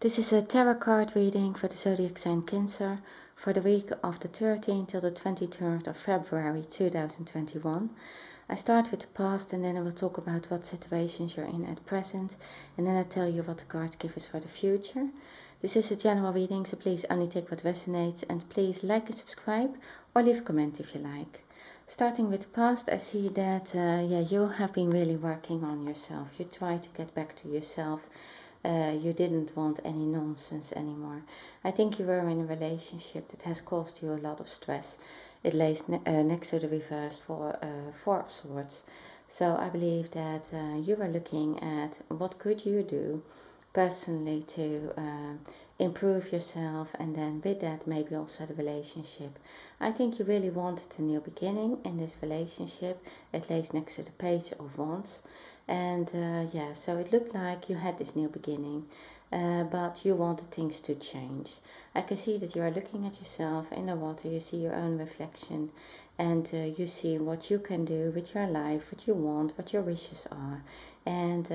This is a tarot card reading for the zodiac sign Cancer for the week of the 13th till the 23rd of February 2021. I start with the past and then I will talk about what situations you're in at present, and then I tell you what the cards give us for the future. This is a general reading, so please only take what resonates, and please like and subscribe or leave a comment if you like. Starting with the past, I see that you have been really working on yourself. You try to get back to yourself. You didn't want any nonsense anymore. I think you were in a relationship that has caused you a lot of stress. It lays next to the reverse for Four of Swords. So I believe that you were looking at what could you do personally to improve yourself, and then with that maybe also the relationship. I think you really wanted a new beginning in this relationship. It lays next to the Page of Wands. And so it looked like you had this new beginning, but you wanted things to change. I can see that you are looking at yourself in the water. You see your own reflection, and you see what you can do with your life, what you want, what your wishes are. And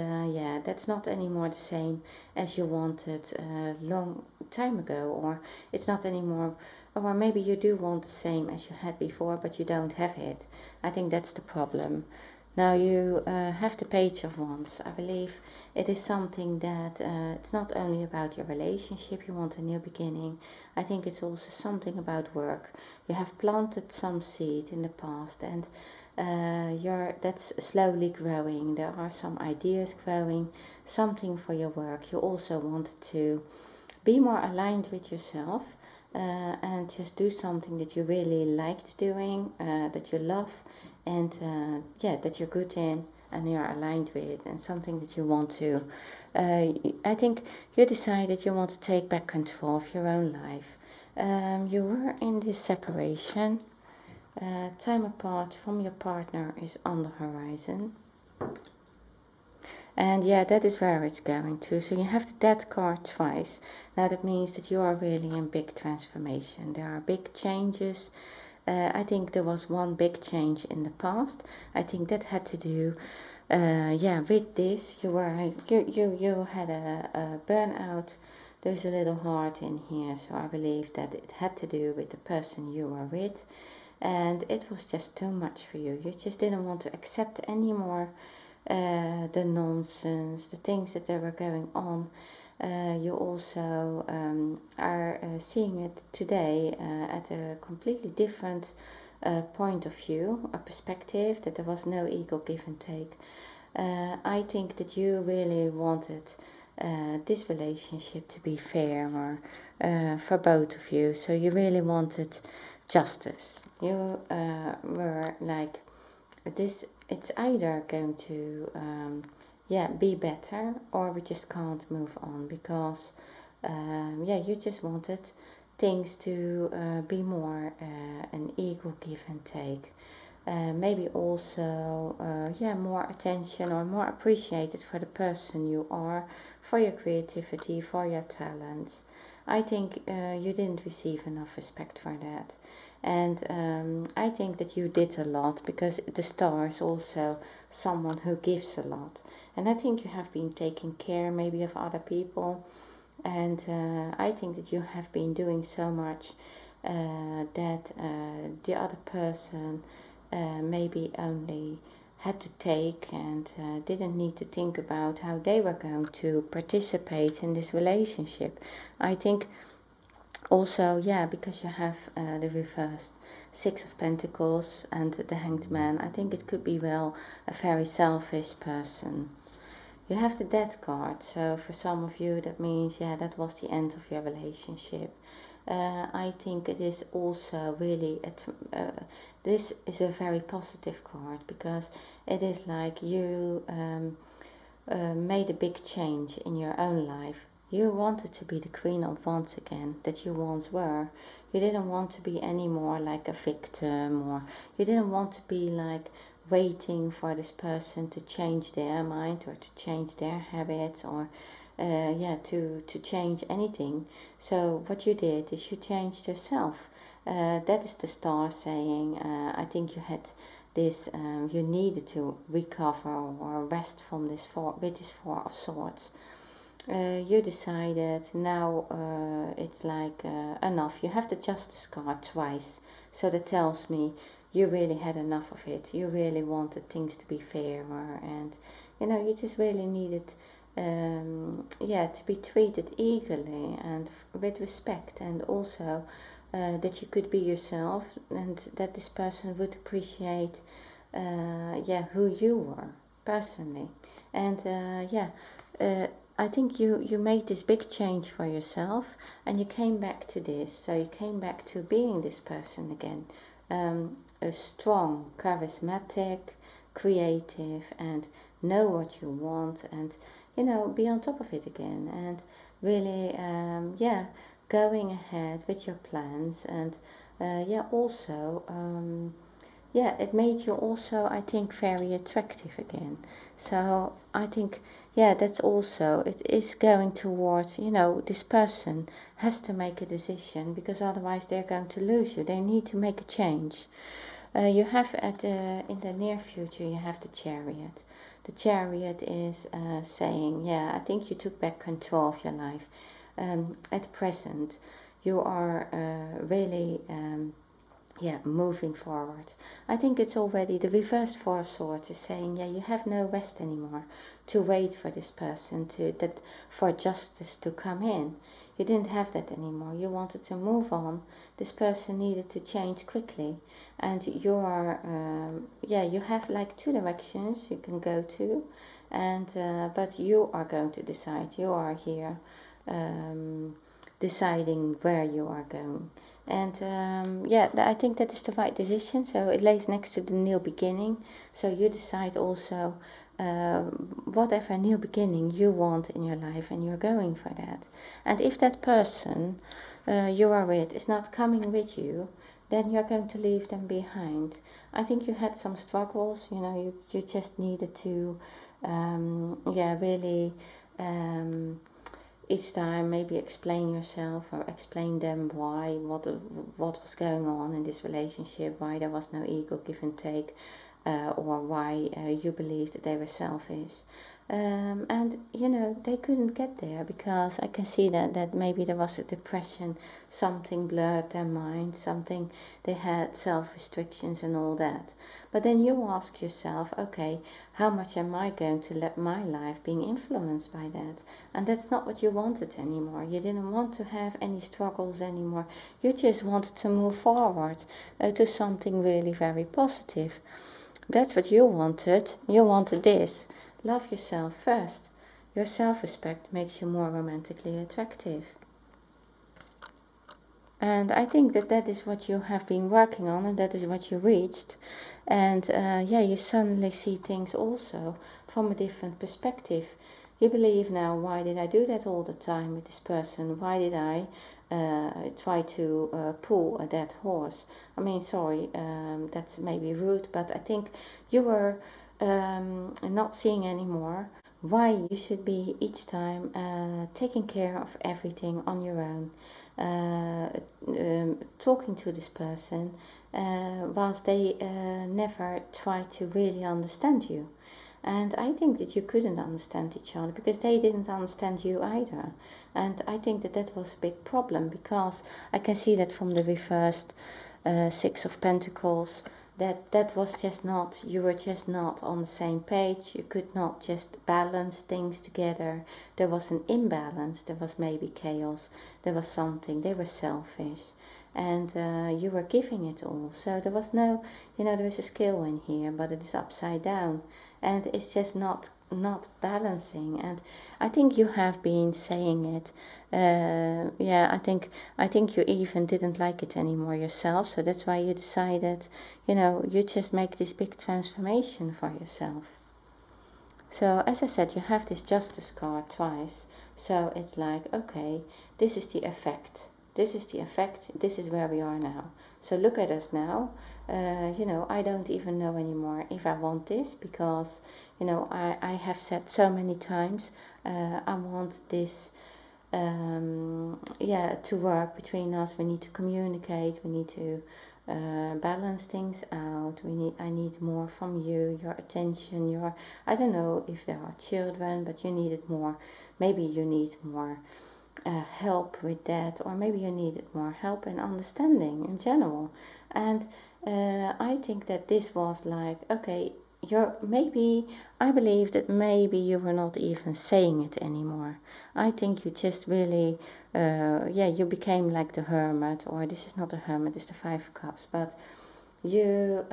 that's not anymore the same as you wanted a long time ago, or it's not anymore, or maybe you do want the same as you had before, but you don't have it. I think that's the problem. Now you have the Page of Wands. I believe it is something that it's not only about your relationship, you want a new beginning. I think it's also something about work. You have planted some seed in the past, and that's slowly growing. There are some ideas growing, something for your work. You also wanted to be more aligned with yourself and just do something that you really liked doing, that you love, and that you're good in and you're aligned with, and something that you want to. I think you decided you want to take back control of your own life. You were in this separation. Time apart from your partner is on the horizon. And that is where it's going to. So you have the Death card twice. Now that means that you are really in big transformation. There are big changes. I think there was one big change in the past. I think that had to do, with this. You had a burnout. There's a little heart in here, so I believe that it had to do with the person you were with, and it was just too much for you. You just didn't want to accept anymore the nonsense, the things that were going on. You also are seeing it today at a completely different point of view, a perspective, that there was no ego give and take. I think that you really wanted this relationship to be fair, or for both of you. So you really wanted justice. You were like, this, it's either going to be better, or we just can't move on, because you just wanted things to be more an equal give and take. Maybe also more attention, or more appreciated for the person you are, for your creativity, for your talents. I think you didn't receive enough respect for that. And I think that you did a lot, because the Star is also someone who gives a lot. And I think you have been taking care maybe of other people. And I think that you have been doing so much that the other person maybe only had to take, and didn't need to think about how they were going to participate in this relationship. I think also, because you have the reversed Six of Pentacles and the Hanged Man, I think it could be a very selfish person. You have the Death card, so for some of you that means that was the end of your relationship. I think it is also really this is a very positive card, because it is like you made a big change in your own life. You wanted to be the Queen of Wands again, that you once were. You didn't want to be any more like a victim, or you didn't want to be like waiting for this person to change their mind, or to change their habits, or to change anything. So what you did is you changed yourself. That is the Star saying, I think you had this, you needed to recover or rest from this with this Four of Swords. you decided now it's like enough. You have the justice card twice, so that tells me you really had enough of it. You really wanted things to be fairer, and you just really needed yeah, to be treated equally and with respect, and also that you could be yourself, and that this person would appreciate yeah, who you were personally. And yeah, uh, I think you made this big change for yourself, and you came back to this. So you came back to being this person again, a strong, charismatic, creative, and know what you want, and be on top of it again, and really yeah, going ahead with your plans, and yeah, also yeah, it made you also, I think, very attractive again. So I think, yeah, that's also, it is going towards, this person has to make a decision, because otherwise they're going to lose you. They need to make a change. You have in the near future, you have the chariot. The chariot is saying, yeah, I think you took back control of your life. At present, you are really yeah, moving forward. I think it's already the reverse four of swords is saying, yeah, you have no rest anymore to wait for this person for justice to come in. You didn't have that anymore. You wanted to move on. This person needed to change quickly, and you are yeah, you have like two directions you can go to, and but you are going to decide. You are here deciding where you are going. And yeah, I think that is the right decision. So it lays next to the new beginning. So you decide also whatever new beginning you want in your life, and you're going for that. And if that person you are with is not coming with you, then you're going to leave them behind. I think you had some struggles. You just needed to yeah, really each time maybe explain yourself, or explain them what was going on in this relationship, why there was no equal give and take, or why you believed that they were selfish. And they couldn't get there, because I can see that maybe there was a depression, something blurred their mind, something, they had self-restrictions and all that. But then you ask yourself, okay, how much am I going to let my life being influenced by that? And that's not what you wanted anymore. You didn't want to have any struggles anymore. You just wanted to move forward to something really very positive. That's what you wanted. You wanted this. Love yourself first. Your self-respect makes you more romantically attractive. And I think that is what you have been working on, and that is what you reached. And yeah, you suddenly see things also from a different perspective. You believe now, why did I do that all the time with this person? Why did I try to pull a dead horse? I mean, sorry, that's maybe rude, but I think you were not seeing anymore why you should be each time taking care of everything on your own, talking to this person, whilst they never try to really understand you. And I think that you couldn't understand each other, because they didn't understand you either. And I think that was a big problem, because I can see that from the reversed Six of Pentacles, that was just not, you were just not on the same page. You could not just balance things together. There was an imbalance. There was maybe chaos. There was something. They were selfish, and you were giving it all. So there was no, there is a scale in here, but it is upside down, and it's just not balancing. And I think you have been saying it. Yeah, I think you even didn't like it anymore yourself. So that's why you decided, you just make this big transformation for yourself. So as I said, you have this justice card twice. So it's like, okay, this is the effect. This is the effect. This is where we are now. So look at us now. I don't even know anymore if I want this, because, I have said so many times, I want this, yeah, to work between us. We need to communicate. We need to balance things out. I need more from you, your attention, I don't know if there are children, but you needed more. Maybe you need more help with that, or maybe you needed more help and understanding in general. And I think that this was like, okay, maybe I believe that maybe you were not even saying it anymore. I think you just really, you became like the hermit, or this is not a hermit, it's the Five of Cups, but you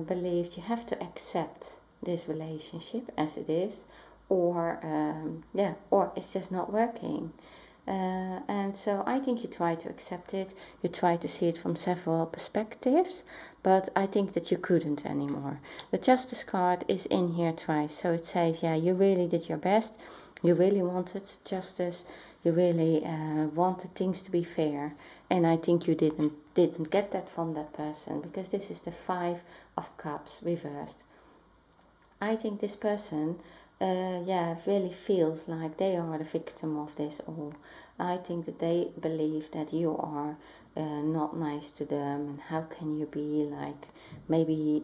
believed you have to accept this relationship as it is, or or it's just not working. And so I think you try to accept it, you try to see it from several perspectives, but I think that you couldn't anymore. The Justice card is in here twice, so it says, yeah, you really did your best, you really wanted justice, you really wanted things to be fair, and I think you didn't get that from that person, because this is the Five of Cups reversed. I think this person really feels like they are the victim of this all. I think that they believe that you are not nice to them, and how can you be like, maybe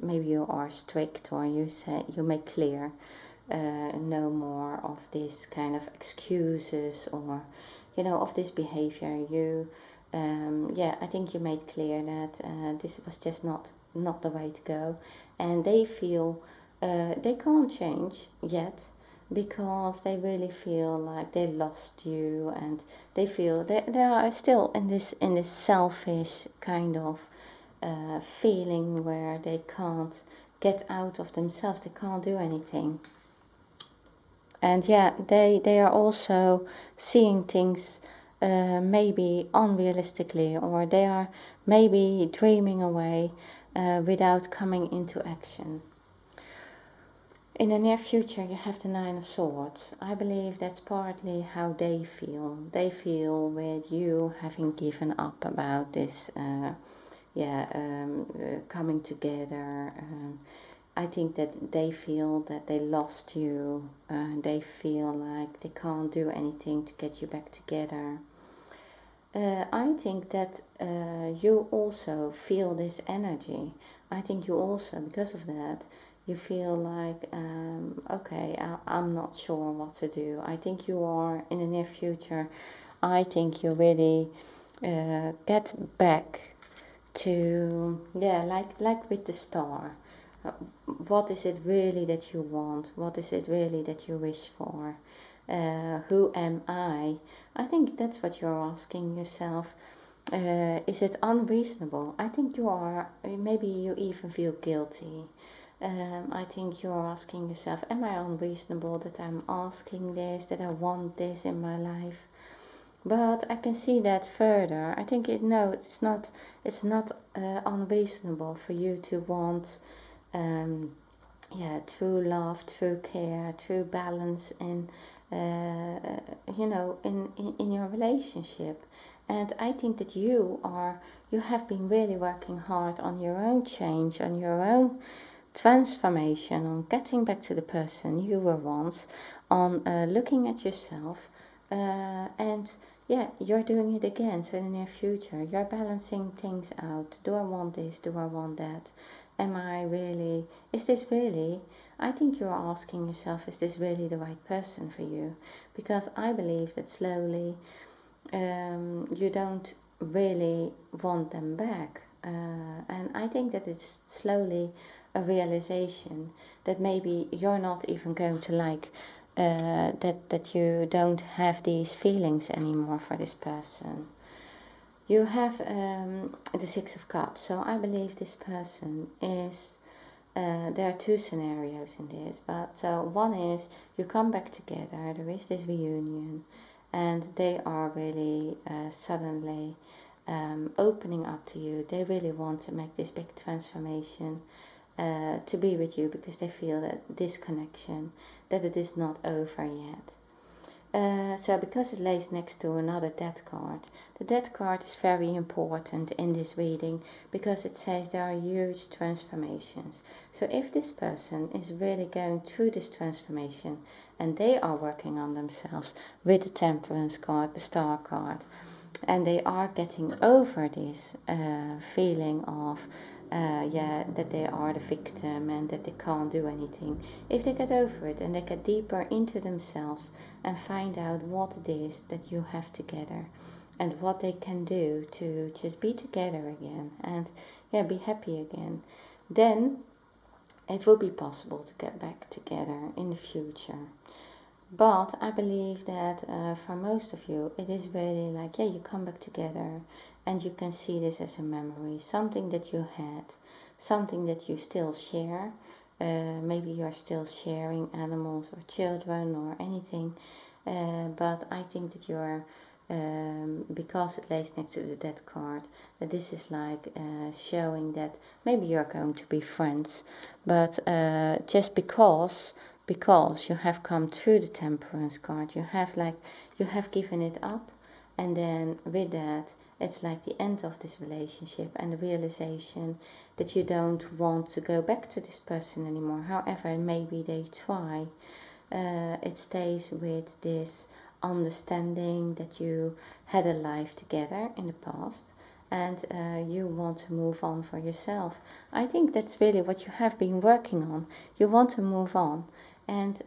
maybe you are strict, or you make clear no more of this kind of excuses, or of this behavior. I think you made clear that this was just not the way to go, and they feel they can't change yet, because they really feel like they lost you, and they feel they are still in this selfish kind of feeling where they can't get out of themselves, they can't do anything. And they are also seeing things maybe unrealistically, or they are maybe dreaming away without coming into action. In the near future, you have the Nine of Swords. I believe that's partly how they feel. They feel with you having given up about this, coming together. I think that they feel that they lost you. They feel like they can't do anything to get you back together. I think that you also feel this energy. I think you also, because of that, you feel like, okay, I'm not sure what to do. I think you are, in the near future, I think you really get back to, like with the star. What is it really that you want? What is it really that you wish for? Who am I? I think that's what you're asking yourself. Is it unreasonable? I think you are. Maybe you even feel guilty. I think you're asking yourself, am I unreasonable that I'm asking this, that I want this in my life? But I can see that further. I think it's not unreasonable for you to want true love, true care, true balance in in your relationship. And I think that you have been really working hard on your own change, on your own transformation, on getting back to the person you were once, on looking at yourself, and you're doing it again. So in the near future, you're balancing things out. Do I want this? Do I want that? Is this really, I think you're asking yourself, is this really the right person for you? Because I believe that slowly you don't really want them back. And I think that it's slowly a realization that maybe you're not even going to like that you don't have these feelings anymore for this person. You have the Six of Cups, so I believe this person is, there are two scenarios in this, but so one is you come back together, there is this reunion, and they are really suddenly opening up to you. They really want to make this big transformation to be with you, because they feel that this connection, that it is not over yet. So because it lays next to another death card, the death card is very important in this reading, because it says there are huge transformations. So if this person is really going through this transformation and they are working on themselves with the Temperance card, the Star card, and they are getting over this feeling of that they are the victim and that they can't do anything. If they get over it and they get deeper into themselves and find out what it is that you have together and what they can do to just be together again and be happy again, then it will be possible to get back together in the future. But I believe that for most of you, it is really like, you come back together and you can see this as a memory, something that you had, something that you still share. Maybe you're still sharing animals or children or anything. But I think that you're, because it lays next to the death card, that this is like showing that maybe you're going to be friends. But just because you have come through the temperance card, you have given it up, and then with that it's like the end of this relationship and the realization that you don't want to go back to this person anymore. However, maybe they try. It stays with this understanding that you had a life together in the past, and you want to move on for yourself. I think that's really what you have been working on. You want to move on, and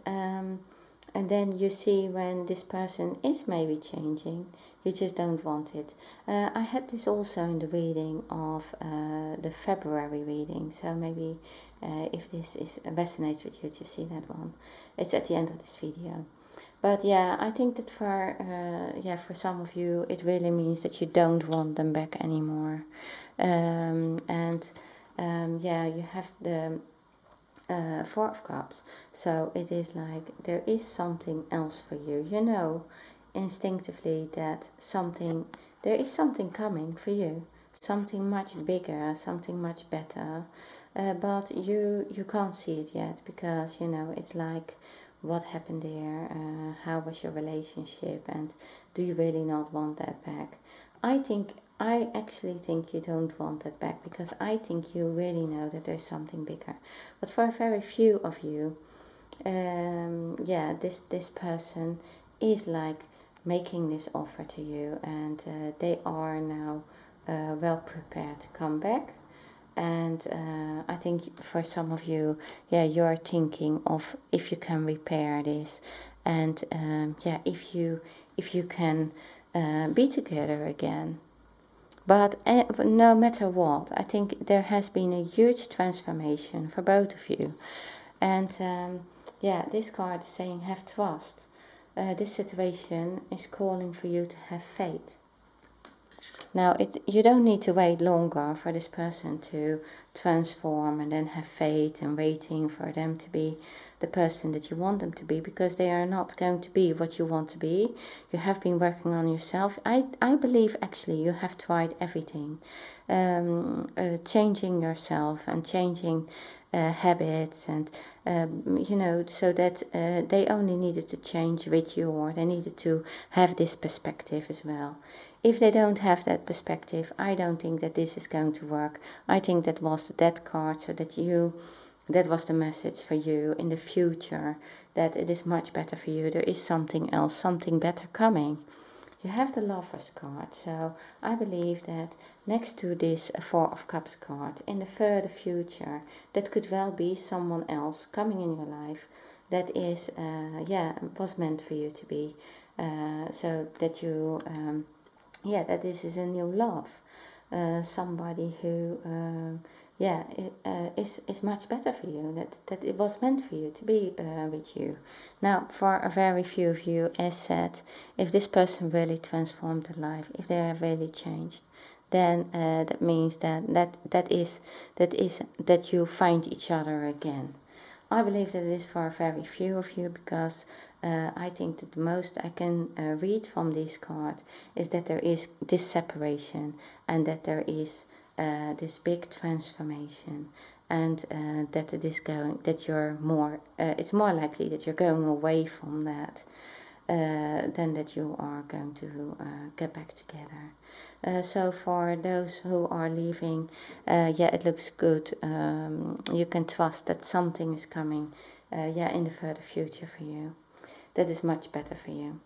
then you see when this person is maybe changing, you just don't want it. I had this also in the reading of the February reading, so maybe if this resonates with you, just see that one. It's at the end of this video. But I think that for some of you, it really means that you don't want them back anymore. You have the Four of Cups. So it is like there is something else for you. You know instinctively that there is something coming for you. Something much bigger, something much better. But you can't see it yet because, it's like, what happened there, how was your relationship, and do you really not want that back? I actually think you don't want that back because I think you really know that there's something bigger. But for very few of you, this person is like making this offer to you, and they are now well prepared to come back. And I think for some of you, you're thinking of if you can repair this, and if you can be together again. But no matter what, I think there has been a huge transformation for both of you. And this card is saying have trust. This situation is calling for you to have faith. Now, you don't need to wait longer for this person to transform and then have faith and waiting for them to be the person that you want them to be, because they are not going to be what you want to be. You have been working on yourself. I believe actually you have tried everything. Changing yourself and changing habits and, so that they only needed to change with you, or they needed to have this perspective as well. If they don't have that perspective, I don't think that this is going to work. I think that was the death card, so that was the message for you in the future, that it is much better for you. There is something else, something better coming. You have the Lovers card, so I believe that next to this Four of Cups card, in the further future, that could well be someone else coming in your life that is, was meant for you to be, so that you, that this is a new love, somebody who, is much better for you, that it was meant for you to be with you. Now, for a very few of you, as said, if this person really transformed their life, if they have really changed, then that means that you find each other again. I believe that it is for a very few of you, because I think that the most I can read from this card is that there is this separation, and that there is this big transformation, and that it is that you're more, it's more likely that you're going away from that than that you are going to get back together. So for those who are leaving, it looks good. You can trust that something is coming, in the further future for you. That is much better for you.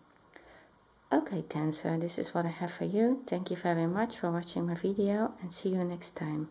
Okay, Cancer, this is what I have for you. Thank you very much for watching my video and see you next time.